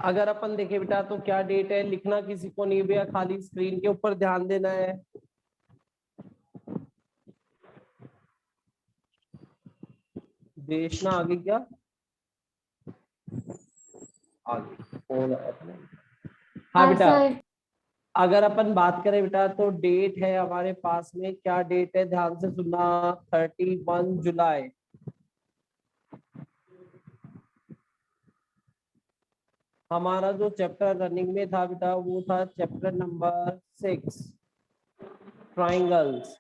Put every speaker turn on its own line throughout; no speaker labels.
अगर अपन देखे बेटा तो क्या डेट है, लिखना किसी को नहीं भैया, खाली स्क्रीन के ऊपर ध्यान देना है। देखना आगे क्या आगे फोन आया था। हाँ बेटा, अगर अपन बात करें बेटा तो डेट है हमारे पास में, क्या डेट है ध्यान से सुनना, 31 जुलाई। हमारा जो चैप्टर रनिंग में था बेटा वो था चैप्टर नंबर 6, ट्राइंगल्स।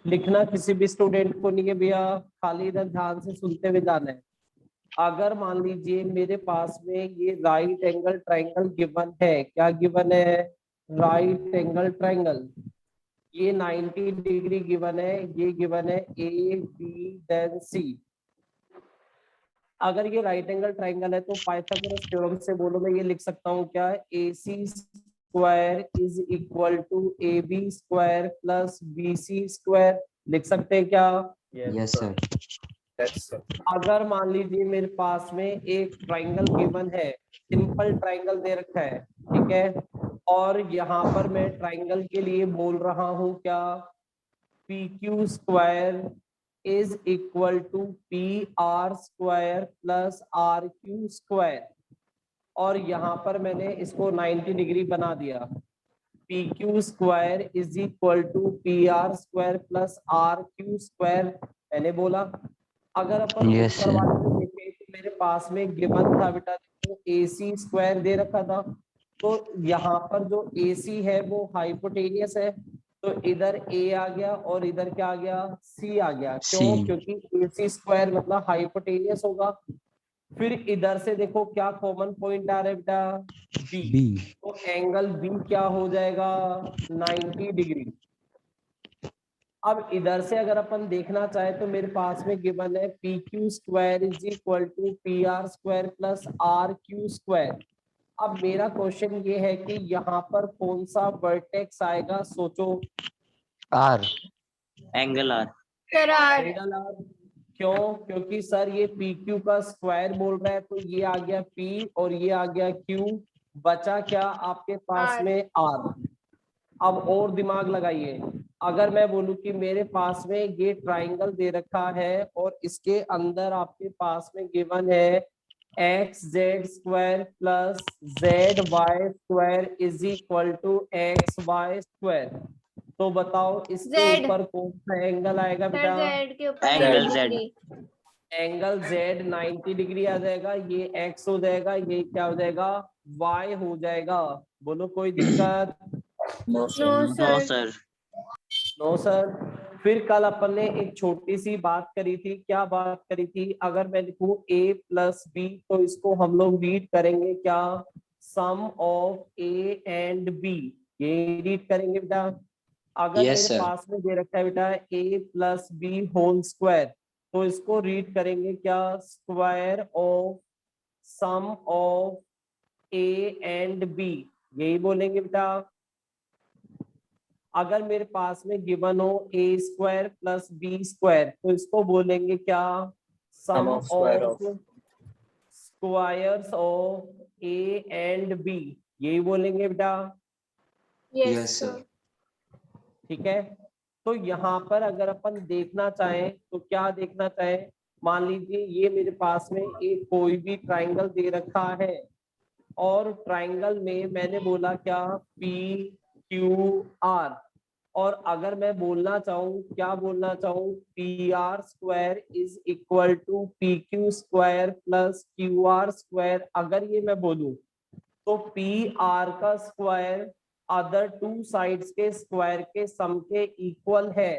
लिखना किसी भी स्टूडेंट को नहीं है भैया, खाली इधर ध्यान से सुनते हुए जाना है। अगर मान लीजिए मेरे पास में ये राइट एंगल ट्राइंगल गिवन है, क्या गिवन है, राइट एंगल ट्राइंगल, ये 90 डिग्री गिवन है, ये गिवन है ए बी देन सी। अगर ये राइट एंगल ट्राइंगल है तो पाइथागोरस थ्योरम से बोलो मैं ये लिख सकता हूँ क्या, A C square is equal to A B square plus B C square, लिख सकते हैं क्या?
Yes sir.
अगर मान लीजिए मेरे पास में एक ट्राइंगल गिवन है, सिंपल ट्राइंगल दे रखा है, ठीक है, और यहाँ पर मैं ट्राइंगल के लिए बोल रहा हूँ क्या, P Q square is equal to P R square plus R Q square, और यहाँ पर मैंने इसको 90 डिग्री बना दिया, P Q square is equal to P R square plus R Q square मैंने बोला। अगर अपन ऊपर वाले में देखें तो मेरे पास में गिवन था बेटा, देखो ए सी स्क्वायर दे रखा था, तो यहाँ पर जो ए सी है वो हाइपोटेनियस है, तो इधर ए आ गया और इधर क्या आ गया, सी आ गया। क्यों? क्योंकि ए सी स्क्वायर मतलब हाइपोटेनियस होगा। फिर इधर से देखो क्या कॉमन पॉइंट आ रहा है बेटा, बी, तो एंगल बी क्या हो जाएगा, 90 डिग्री। अब इधर से अगर अपन देखना चाहे तो मेरे पास में गिवन है P Q square is equal to P R square plus R Q square. अब मेरा क्वेश्चन ये है कि यहाँ पर कौन सा वर्टेक्स आएगा, सोचो।
R,
angle R.
Angle R. क्यों? क्योंकि सर ये पी क्यू का स्क्वायर बोल रहा है, तो ये आ गया पी और ये आ गया क्यू, बचा क्या आपके पास में, आर। अब और दिमाग लगाइए, अगर मैं बोलूं कि मेरे पास में ये ट्राइंगल दे रखा है और इसके अंदर आपके पास में गिवन है X Z square plus Z Y square is equal to X Y square, तो बताओ इसके ऊपर कौन सा एंगल आएगा बेटा,
angle Z.
Angle Z 90 degree आ जाएगा, ये एक्स हो जाएगा, ये क्या हो जाएगा, वाई हो जाएगा। बोलो कोई दिक्कत?
No sir.
No sir. फिर कल अपन ने एक छोटी सी बात करी थी, क्या बात करी थी, अगर मैं लिखूं a प्लस बी तो इसको हम लोग रीड करेंगे क्या, sum of a and b, ये रीड करेंगे बेटा। अगर मेरे पास में दे रखा है बेटा a प्लस बी होल स्क्वायर, तो इसको रीड करेंगे क्या, square of sum of a and b, यही बोलेंगे बेटा। अगर मेरे पास में गिवन हो A square plus B square, तो इसको बोलेंगे क्या, sum of squares of A and B, यही बोलेंगे बेटा।
Yes sir.
ठीक है, तो यहाँ पर अगर अपन देखना चाहें तो क्या देखना चाहें, मान लीजिए ये मेरे पास में एक कोई भी ट्राइंगल दे रखा है, और ट्राइंगल में मैंने बोला क्या, पी क्यू आर, और अगर मैं बोलना चाहूँ, क्या बोलना चाहूँ, P R square is equal to P Q square plus Q R square, अगर ये मैं बोलूँ तो पी आर का स्क्वायर अदर टू साइड्स के स्क्वायर के सम के इक्वल है,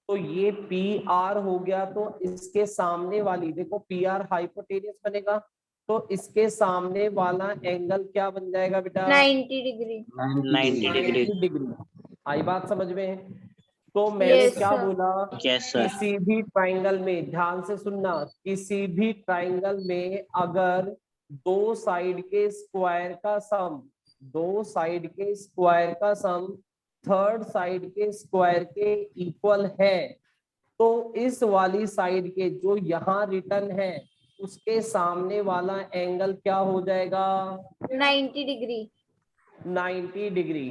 तो ये पी आर हो गया, तो इसके सामने वाली देखो पी आर हाइपोटेनियस बनेगा, तो इसके सामने वाला एंगल क्या बन जाएगा बेटा,
90 डिग्री।
90 डिग्री।
आई बात समझ में? तो मैंने क्या बोला,
यस सर।
किसी भी ट्राइंगल में, ध्यान से सुनना, किसी भी ट्राइंगल में अगर दो साइड के स्क्वायर का सम दो साइड के स्क्वायर का सम थर्ड साइड के स्क्वायर के इक्वल है, तो इस वाली साइड के जो यहाँ रिटर्न है उसके सामने वाला एंगल क्या हो जाएगा?
90 डिग्री।
90 डिग्री।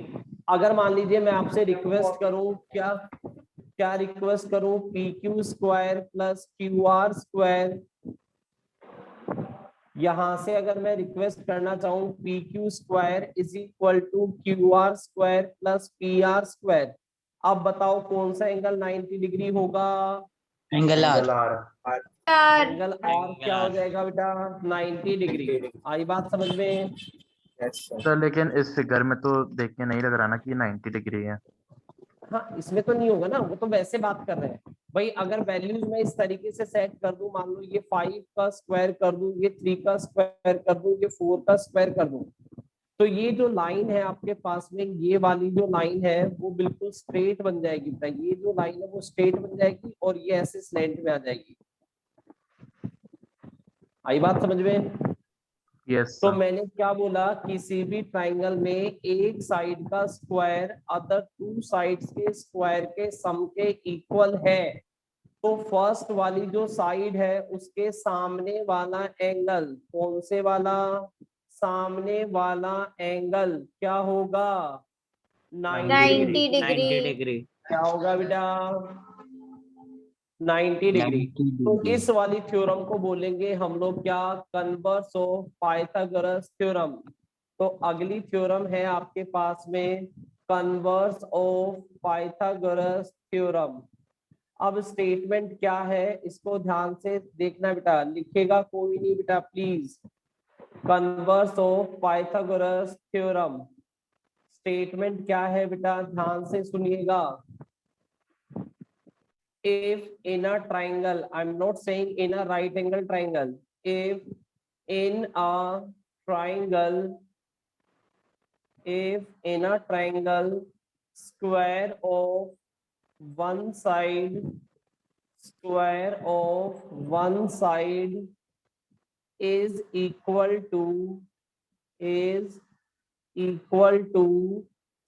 अगर मान लीजिए मैं आपसे रिक्वेस्ट करूं, क्या रिक्वेस्ट करूं, P Q square plus Q R square, यहां से अगर मैं रिक्वेस्ट करना चाहूं P Q square is equal to Q R square plus P R square, अब बताओ कौन सा एंगल 90 डिग्री होगा?
Angle R.
R.
Angle R क्या हो जाएगा बेटा? 90 डिग्री। आई बात समझ में?
सर लेकिन इस फिगर में तो देख के नहीं लग रहा ना कि 90 डिग्री है।
हाँ, इसमें तो नहीं होगा ना, वो तो वैसे बात कर रहे हैं भाई। अगर वैल्यूज मैं इस तरीके से सेट कर दूं, मान लो ये 5 का स्क्वायर कर दूं, ये 3 का स्क्वायर कर दूं, ये 4 का स्क्वायर कर दूं, तो ये जो लाइन है आपके पास में, ये वाली जो लाइन है वो बिल्कुल स्ट्रेट बन जाएगी बेटा। ये जो लाइन है वो स्ट्रेट बन जाएगी और ये ऐसे स्लैंट में आ जाएगी। आई बात समझ में?
यस
तो
सर।
मैंने क्या बोला, किसी भी ट्राइंगल में एक साइड का स्क्वायर अदर टू साइड्स के स्क्वायर के सम के इक्वल है, तो फर्स्ट वाली जो साइड है उसके सामने वाला एंगल, कौन से वाला? सामने वाला एंगल क्या होगा? 90
90
डिग्री।
90
डिग्री।
डिग्री।
क्या होगा बेटा? 90 डिग्री।
90
तो
डिग्री।
इस वाली थ्योरम को बोलेंगे हम लोग क्या? Converse of Pythagoras theorem. तो अगली थ्योरम है आपके पास में कन्वर्स ऑफ पाइथागोरस थ्योरम। अब स्टेटमेंट क्या है इसको ध्यान से देखना बेटा, लिखेगा कोई नहीं बेटा please. Converse of Pythagoras theorem statement क्या है बेटा, ध्यान से सुनिएगा। If in a triangle, I'm not saying in a right angle triangle, if in a triangle, if in a triangle square of one side, square of one side is equal to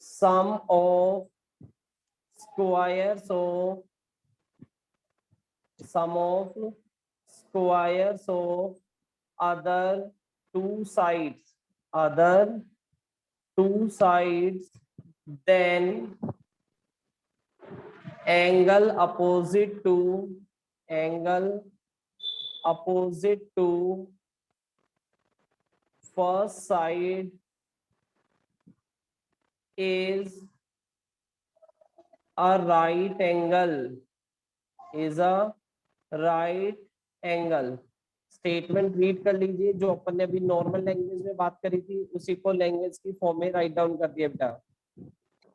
sum of squares of other two sides, then angle opposite to first side is a right angle, statement read कर लीजिए। जो अपन ने अभी normal language में बात करी थी उसी को लैंग्वेज की फॉर्म में राइट डाउन कर दिया बेटा।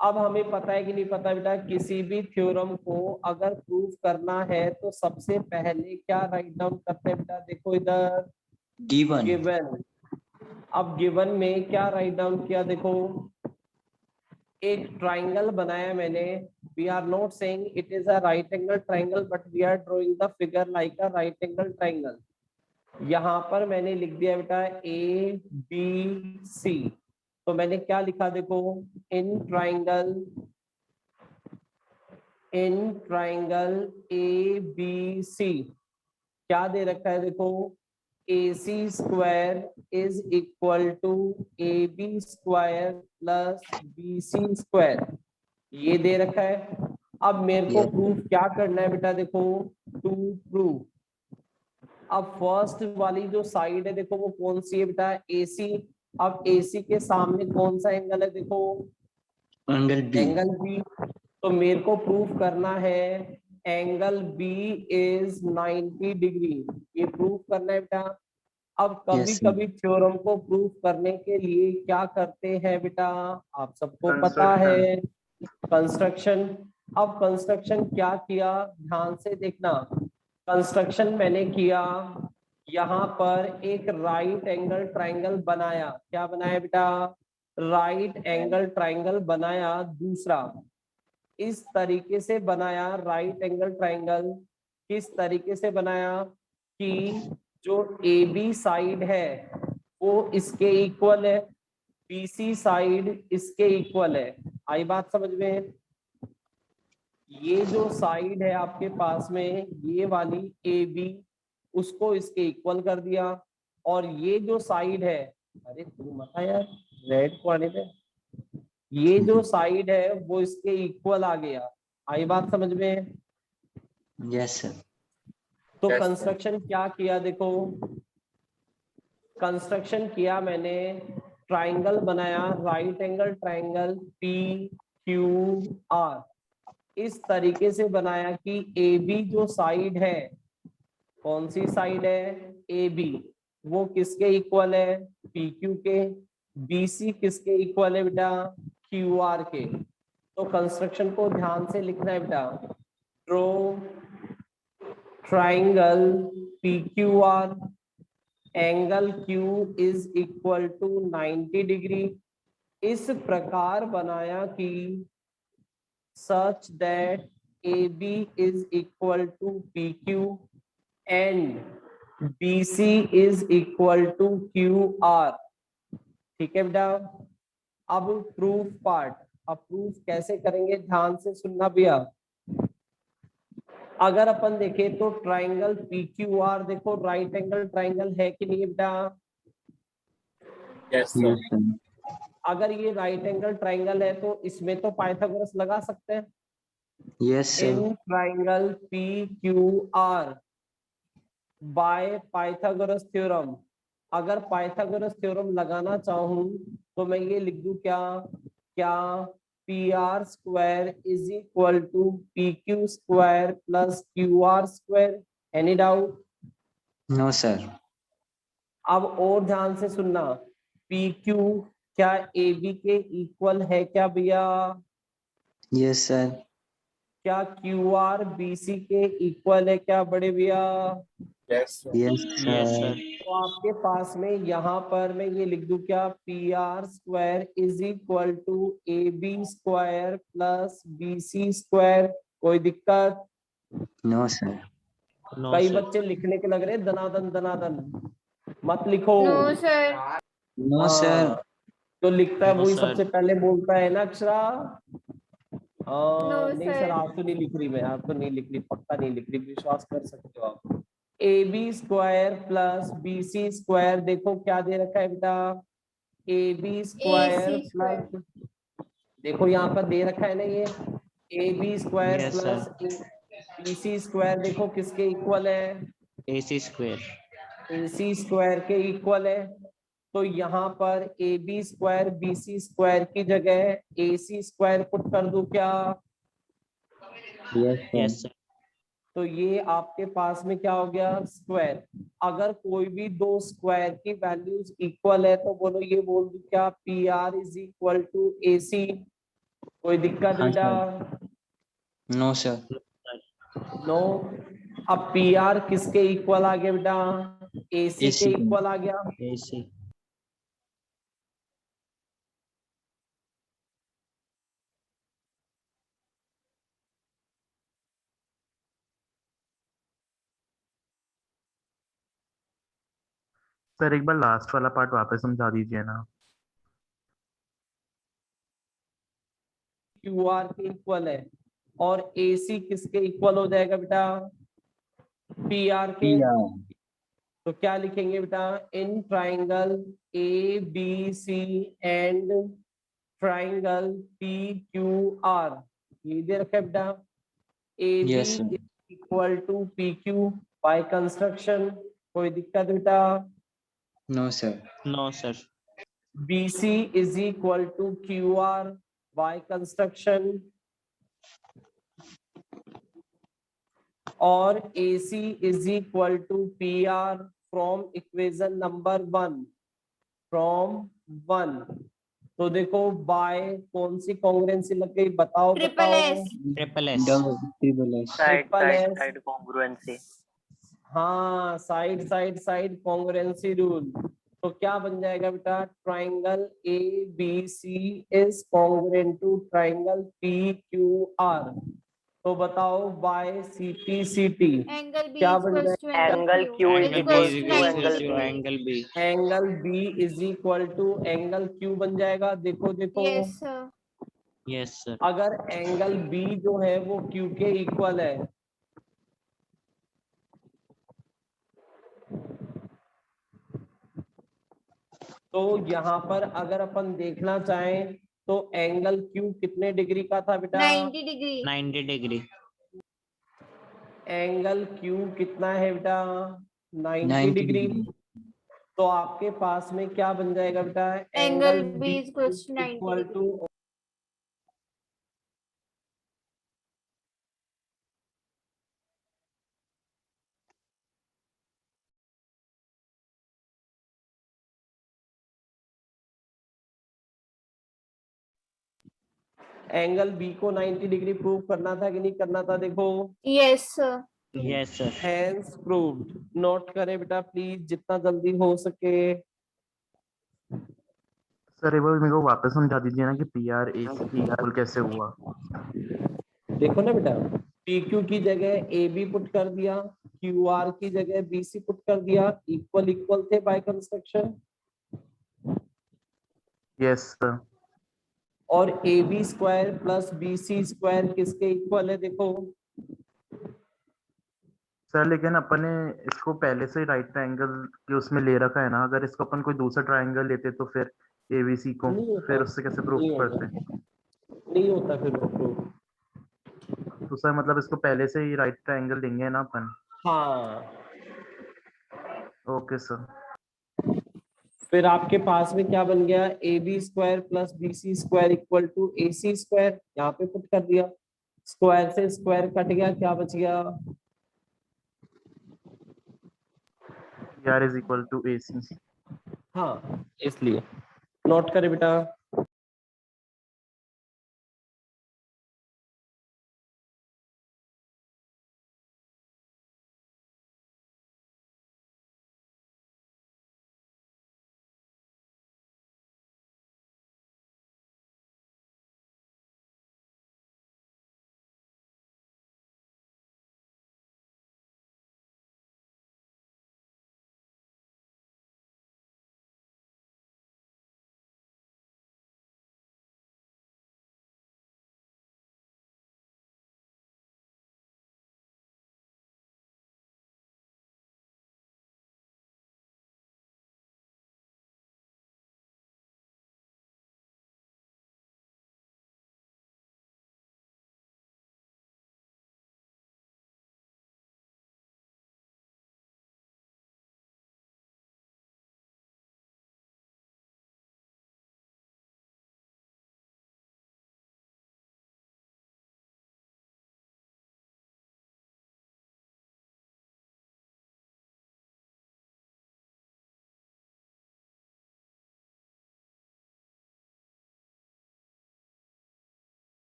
अब हमें पता है कि नहीं पता बेटा, किसी भी थ्योरम को अगर प्रूव करना है तो सबसे पहले क्या राइट डाउन करते हैं बेटा? देखो इधर गिवन। अब गिवन में क्या राइट डाउन किया? देखो एक ट्राइंगल बनाया मैंने, we are not saying it is a right angle triangle but we are drawing the figure like a right angle triangle. यहाँ पर मैंने लिख दिया बेटा ए बी सी। तो मैंने क्या लिखा देखो, in triangle A B C क्या दे रखा है देखो, A C square is equal to A B square plus B C square, ये दे रखा है। अब मेरे को
Yes.
प्रूफ क्या करना है बेटा? देखो टू प्रूव, अब फर्स्ट वाली जो साइड है देखो वो कौन सी है बेटा? AC। अब AC के सामने कौन सा एंगल है? देखो
एंगल बी।
Angle B। तो मेरे को प्रूफ करना है एंगल B इज 90 डिग्री, ये प्रूफ करना है बेटा। अब कभी
Yes, sir.
कभी थ्योरम को प्रूफ करने के लिए क्या करते हैं बेटा? आप सबको पता है, कंस्ट्रक्शन। अब कंस्ट्रक्शन क्या किया, ध्यान से देखना। कंस्ट्रक्शन मैंने किया, यहाँ पर एक राइट एंगल ट्राइंगल बनाया। क्या बनाया बेटा? राइट एंगल ट्राइंगल बनाया। दूसरा इस तरीके से बनाया राइट एंगल ट्राइंगल, किस तरीके से बनाया कि जो AB साइड है वो इसके इक्वल है। BC साइड इसके इक्वल है। आई बात समझ में? ये जो साइड है आपके पास में, ये वाली AB, उसको इसके इक्वल कर दिया, और ये जो साइड है, अरे तू मत आ यार, रेड को आने पे, ये जो साइड है वो इसके इक्वल आ गया। आई बात समझ में?
Yes sir.
तो कंस्ट्रक्शन क्या किया, देखो कंस्ट्रक्शन किया मैंने, ट्राइंगल बनाया, राइट एंगल ट्राइंगल PQR, इस तरीके से बनाया कि AB जो साइड है, कौन सी साइड है, AB, वो किसके इक्वल है, PQ के। BC किसके इक्वल है बेटा, QR के। तो कंस्ट्रक्शन को ध्यान से लिखना है बेटा, draw triangle PQR, angle Q is equal to 90 degree. इस प्रकार बनाया कि such that AB is equal to PQ and BC is equal to QR। ठीक है बेटा। अब प्रूफ पार्ट, अब प्रूफ कैसे करेंगे, ध्यान से सुनना भैया। अगर अपन देखें तो ट्राइंगल PQR, देखो राइट एंगल ट्राइंगल है कि नहीं बेटा?
Yes sir.
अगर ये राइट एंगल ट्राइंगल है तो इसमें तो पाइथागोरस लगा सकते हैं।
Yes sir.
In triangle PQR by Pythagoras theorem, अगर पाइथागोरस थ्योरम लगाना चाहूं तो मैं ये लिख दूं, क्या PR square is equal to PQ square plus QR square. Any doubt?
No sir.
अब और ध्यान से सुनना, PQ क्या AB के इक्वल है क्या भैया?
Yes sir.
क्या QR BC के इक्वल है क्या बड़े भैया?
Yes sir.
तो आपके पास में यहाँ पर मैं ये लिख दूं, क्या PR square is equal to AB square plus BC square. कोई दिक्कत?
No sir.
कई बच्चे लिखने के लग रहे हैं दनादन दनादन, मत लिखो।
No sir.
No sir.
हाँ, तो लिखता है वही सबसे पहले बोलता है ना अक्षरा। नहीं सर,
सर।
आप तो नहीं लिख रही, मैं आप तो नहीं लिख रही, पक्का नहीं लिख रही, विश्वास कर सकते हो आप। AB square plus BC square, देखो क्या दे रखा है बेटा, AB square
AC square.
Plus, देखो यहाँ पर दे रखा है ना ये AB square
Yes,
plus BC square, देखो किसके इक्वल है,
AC स्क्वायर।
AC स्क्वायर के इक्वल है। तो यहाँ पर AB स्क्वायर BC स्क्वायर की जगह AC स्क्वायर पुट कर दूं क्या?
Yes sir.
तो ये आपके पास में क्या हो गया, स्क्वायर। अगर कोई भी दो स्क्वायर की वैल्यूज इक्वल है तो बोलो, ये बोल दूं क्या, PR is equal to AC। कोई दिक्कत
हाँ
बेटा?
No sir.
नो। अब PR किसके इक्वल आ गया बेटा, AC के
AC के।
इक्वल आ गया।
AC।
सर एक बार लास्ट वाला पार्ट वापस समझा दीजिए ना।
QR के इक्वल है, और AC किसके इक्वल हो जाएगा बेटा, PR के। तो क्या लिखेंगे बेटा, in triangle ABC and triangle PQR, ये दे रखा है बेटा, AB
Yes, sir.
Is equal to PQ by construction. कोई दिक्कत बेटा?
No sir.
No sir.
BC is equal to QR by construction, और AC is equal to PR from equation number 1, from 1। तो देखो बाय कौन सी कॉन्ग्रुएंसी लग गई, बताओ
ट्रिपल
बताओ।
S।
Triple S.
Triple S.
Triple S,
side congruency.
हाँ, side side side congruency rule. तो क्या बन जाएगा बेटा, triangle ABC is congruent to triangle PQR। तो बताओ बाय सीटी सीटी
Angle B
क्या
is
बन
equals to
जाएगा?
Angle Q is
Angle B
equals
is
to
equals
angle
to
B.
angle B.
Angle B is equal to angle Q बन जाएगा। देखो देखो,
Yes, sir.
Yes, sir.
अगर एंगल बी जो है वो क्यू के इक्वल है, तो यहाँ पर अगर अपन देखना चाहें तो एंगल क्यू कितने डिग्री का था बेटा?
90 degree.
90 degree.
एंगल क्यू कितना है बेटा? 90
90
डिग्री।
degree.
तो आपके पास में क्या बन जाएगा बेटा?
Angle B is equals to 90
equal
degree.
To angle B को 90 डिग्री प्रूव करना था कि नहीं करना था? देखो,
Yes, sir.
Yes, sir.
Hence proved. Note करें बेटा प्लीज जितना जल्दी हो सके।
सर एक बार मेरे को वापस समझा दीजिए ना कि P R A C equal कैसे हुआ।
देखो ना बेटा, पी क्यू की जगह ए बी पुट कर दिया, क्यू आर की जगह बी सी पुट कर दिया, इक्वल इक्वल थे बाय कंस्ट्रक्शन।
Yes sir.
और A B square plus B C square किसके इक्वल है? देखो,
सर लेकिन अपन ने इसको पहले से ही राइट ट्रायंगल के उसमें ले रखा है ना, अगर इसको अपन कोई दूसरा ट्रायंगल लेते तो फिर एबीसी को
नहीं होता,
फिर उससे कैसे प्रूफ
नहीं
करते?
होता, नहीं होता फिर वो proof।
तो सर मतलब इसको पहले से ही राइट ट्रायंगल लेंगे ना अपन?
हाँ,
ओके सर।
फिर आपके पास में क्या बन गया? A B square plus B C square equal to A C square. यहाँ पे पुट कर दिया, स्क्वायर से स्क्वायर कट गया, क्या बच गया?
P R is equal to A C.
हाँ, इसलिए नोट करें बेटा।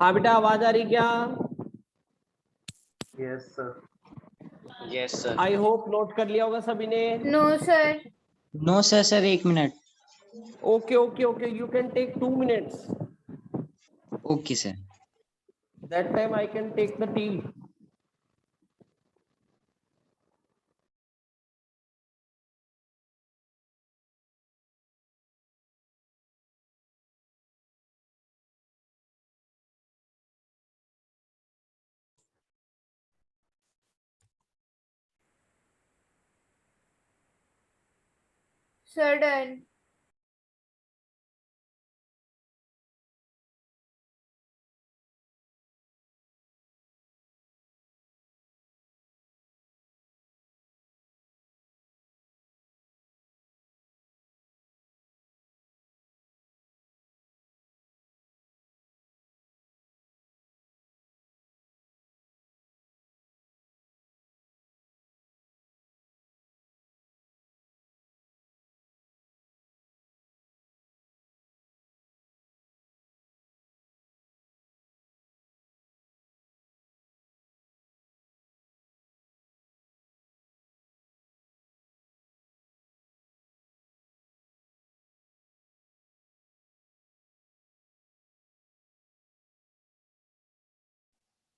हाँ बेटा, आवाज आ रही क्या?
Yes sir.
Yes, sir.
I hope note कर लिया होगा सभी ने।
No, sir.
No, sir, sir, 1 minute.
Okay okay okay, you can take 2 minutes।
Okay, sir.
That time I can take the tea.
Sir, done.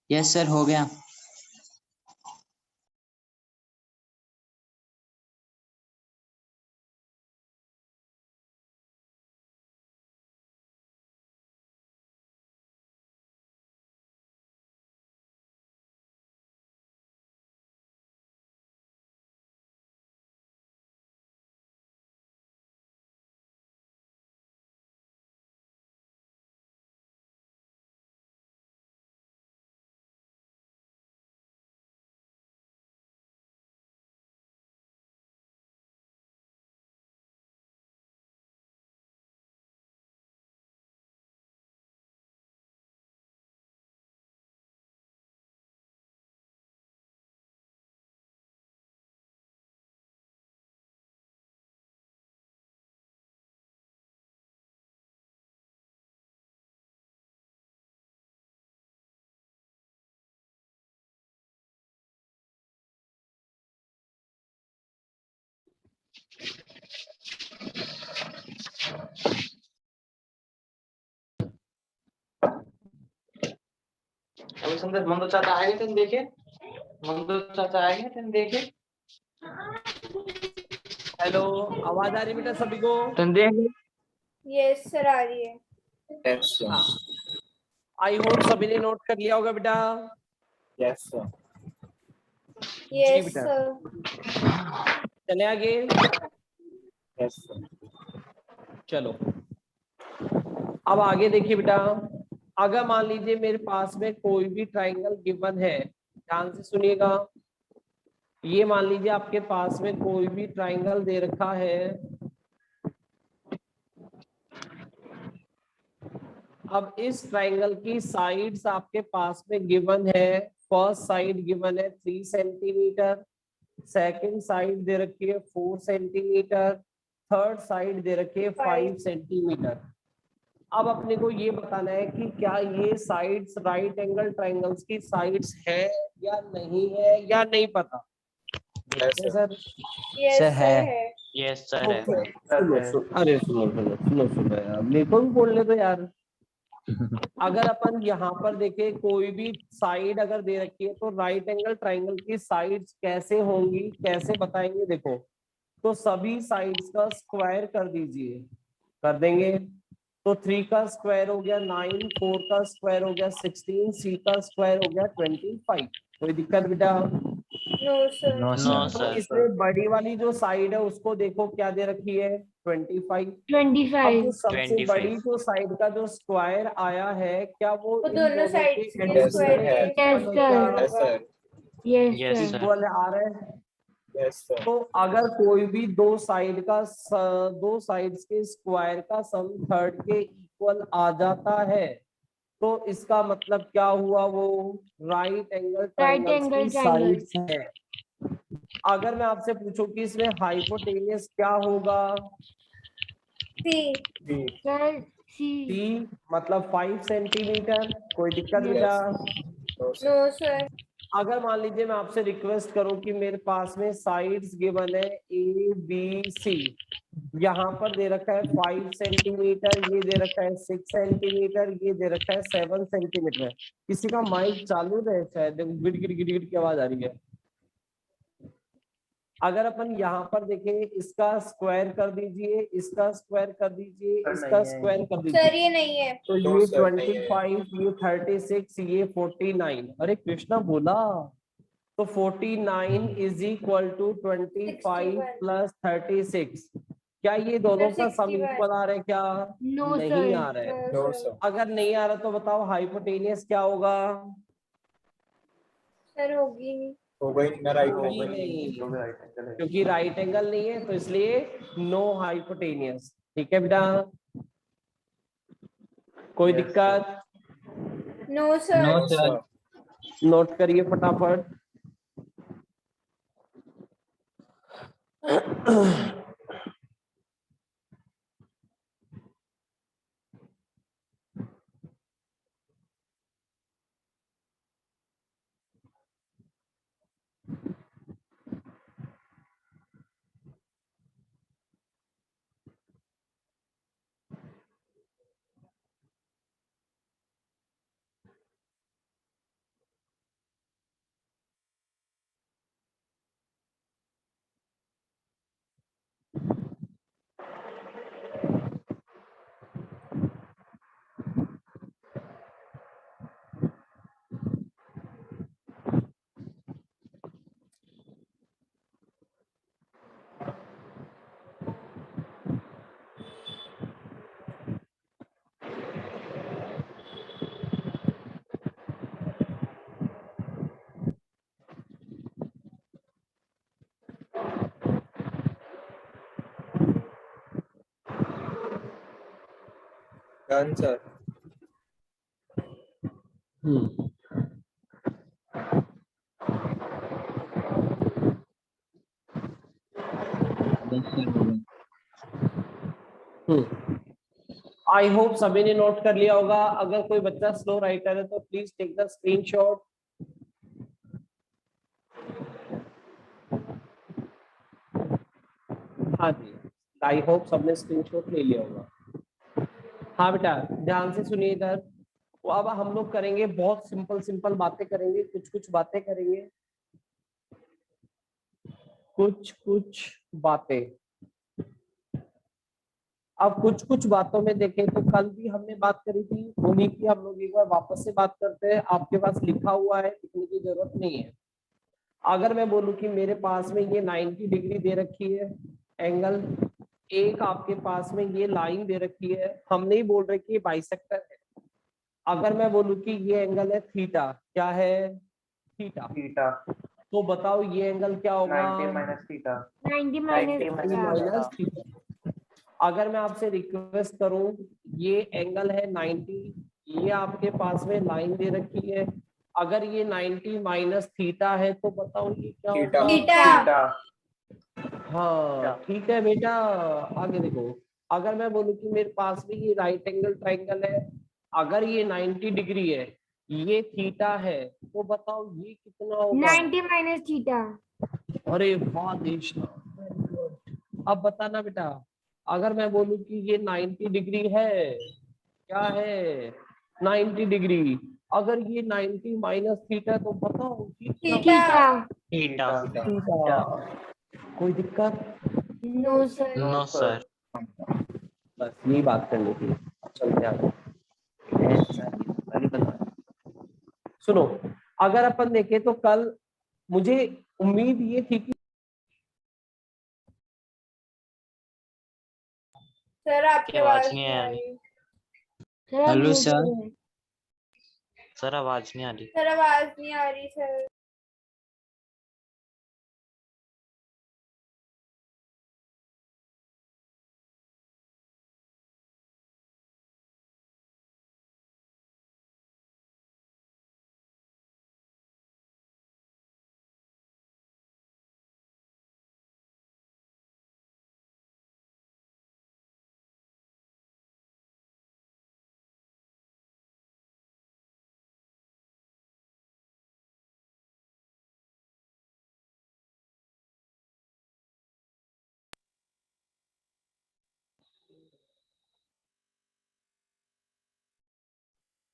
Yes sir हो गया।
अभी संदेश मंदो चाचा आएंगे तुम देखे, मंदो चाचा आएंगे तुम देखे,
हेलो, आवाज आ रही बेटा सभी को?
तुम देख।
Yes, sir, आ रही है.
हाँ, आई होप सभी ने नोट कर लिया होगा बेटा।
Yes sir.
Yes,
बेटा।
sir.
चले आगे।
Yes sir.
चलो, अब आगे देखिए बेटा, अगर मान लीजिए मेरे पास में कोई भी ट्राइंगल गिवन है, ध्यान से सुनिएगा। ये मान लीजिए आपके पास में कोई भी ट्राइंगल दे रखा है। अब इस ट्राइंगल की साइड्स आपके पास में गिवन है। फर्स्ट साइड गिवन है 3 सेंटीमीटर, सेकंड साइड दे रखी है 4 सेंटीमीटर, थर्ड साइड दे रखी है 5 सेंटीमीटर। अब अपने को ये बताना है कि क्या ये साइड्स राइट एंगल ट्राइंगल्स की साइड्स है या नहीं है, या नहीं पता। सर
Yes,
Sir,
sir,
है।
है.
यस सर है।
अरे सुनो यार, मेरे को भी बोलने दो यार। अगर अपन यहाँ पर देखें, कोई भी साइड अगर दे रखी है तो राइट एंगल ट्राइंगल की साइड्स कैसे होंगी, कैसे बताएंगे? देखो, तो सभी साइड्स का स्क्वायर कर दीजिए, कर देंगे तो 3 का स्क्वायर हो गया 9, 4 का स्क्वायर हो गया 16, सी का स्क्वायर हो गया 25। कोई दिक्कत बेटा?
No, sir.
No
no
sir.
Sir.
इसमें बड़ी वाली जो साइड है उसको देखो क्या दे रखी है 25। अब
25.
जो सबसे
25।
बड़ी जो साइड का जो स्क्वायर आया है, क्या वो
वो
इन
दोनों
दोनों
sides
के
के square
एडिशन
है.
में
Yes, sir.
Yes sir.
Equal आ रहा है? तो अगर कोई भी दो साइड का दो साइड्स के स्क्वायर का सम थर्ड के इक्वल आ जाता है, तो इसका मतलब क्या हुआ? वो राइट एंगल ट्राइंगल्स की साइड्स है। अगर मैं आपसे पूछूं कि इसमें हाइपोटेनियस क्या होगा?
C.
सी मतलब 5 सेंटीमीटर। कोई दिक्कत बेटा?
No, sir.
अगर मान लीजिए मैं आपसे रिक्वेस्ट करूं कि मेरे पास में साइड्स गिवन है ए बी सी, यहाँ पर दे रखा है 5 सेंटीमीटर, ये दे रखा है 6 सेंटीमीटर, ये दे रखा है 7 सेंटीमीटर। किसी का माइक चालू है शायद, गिट गिट गिट गिट की आवाज आ रही है। अगर अपन यहाँ पर देखें, इसका स्क्वायर कर दीजिए, इसका स्क्वायर कर दीजिए, इसका स्क्वायर कर
Sir,
दीजिए,
ये नहीं है.
तो ये 25, ये 36, ये 49। अरे कृष्णा बोला। तो 49 इज इक्वल टू 25
61.
प्लस 36। क्या ये दोनों
Sir,
का सम
61.
इक्वल आ रहा है क्या?
No,
नहीं
sir.
आ रहा है।
No, sir.
अगर नहीं आ रहा तो बताओ हाइपोटेनियस क्या होगा?
सर होगी नहीं।
होगा ही नहीं ना, राइट
होगी
होगा ही
नहीं,
जो भी राइट एंगल है।
क्योंकि राइट एंगल नहीं है तो इसलिए नो हाइपोटेनियस। ठीक है बेटा, कोई
Yes,
दिक्कत?
No, sir.
No, sir.
Note करिए फटाफट।
Done sir.
Yes, sir. होगा।
आई होप सभी ने नोट कर लिया होगा। अगर कोई बच्चा स्लो राइटर है तो प्लीज टेक द स्क्रीनशॉट। हाँ जी, आई होप सबने स्क्रीनशॉट ले लिया होगा। हाँ बेटा ध्यान से सुनिए इधर। तो अब हम लोग करेंगे बहुत सिंपल सिंपल बातें करेंगे, कुछ कुछ बातें करेंगे, कुछ कुछ बातें। अब कुछ कुछ बातों में देखें तो कल भी हमने बात करी थी, उन्हीं की हम लोग एक बार वापस से बात करते हैं। आपके पास लिखा हुआ है, लिखने की जरूरत नहीं है। अगर मैं बोलूं कि मेरे पास में ये 90 डिग्री दे रखी है एंगल, एक आपके पास में ये लाइन दे रखी है, हम नहीं बोल रहे कि ये बाइसेक्टर है। अगर मैं बोलूं कि ये एंगल है थीटा, क्या है? थीटा।
थीटा
तो बताओ ये एंगल क्या होगा?
90 minus theta
90
90
minus
minus
theta.
Theta. अगर मैं आपसे रिक्वेस्ट करूं, ये एंगल है 90, ये आपके पास में लाइन दे रखी है, अगर ये 90 माइनस थीटा है तो बताओ ये क्या
थीटा।
होगा?
Theta.
हाँ ठीक है बेटा, आगे देखो। अगर मैं बोलूं कि मेरे पास में ये राइट एंगल ट्राइंगल है, अगर ये 90 डिग्री है, ये थीटा है, तो बताओ ये कितना होगा?
90 minus theta.
अरे वाह देशना, very good। अब बताना बेटा, अगर मैं बोलूं कि ये 90 डिग्री है, क्या है? 90 डिग्री। अगर ये 90 माइनस थीटा तो बताओ ये क्या होगा?
Theta.
थीटा।
थीटा। कोई दिक्कत?
No, sir.
No sir.
बस यही बात करनी थी। चलते आगे। सुनो, अगर अपन देखें तो कल मुझे उम्मीद ये थी कि
सर आपकी आवाज नहीं आ रही। Sir
hello
mute
sir.
हो गए।
सर आवाज नहीं आ रही।
सर आवाज नहीं आ रही सर।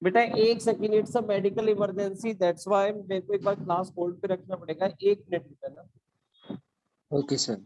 बेटा एक second, it's a medical emergency, that's why मेरे को एक बार क्लास होल्ड पे रखना पड़ेगा। 1 मिनट बेटा ना।
Okay sir.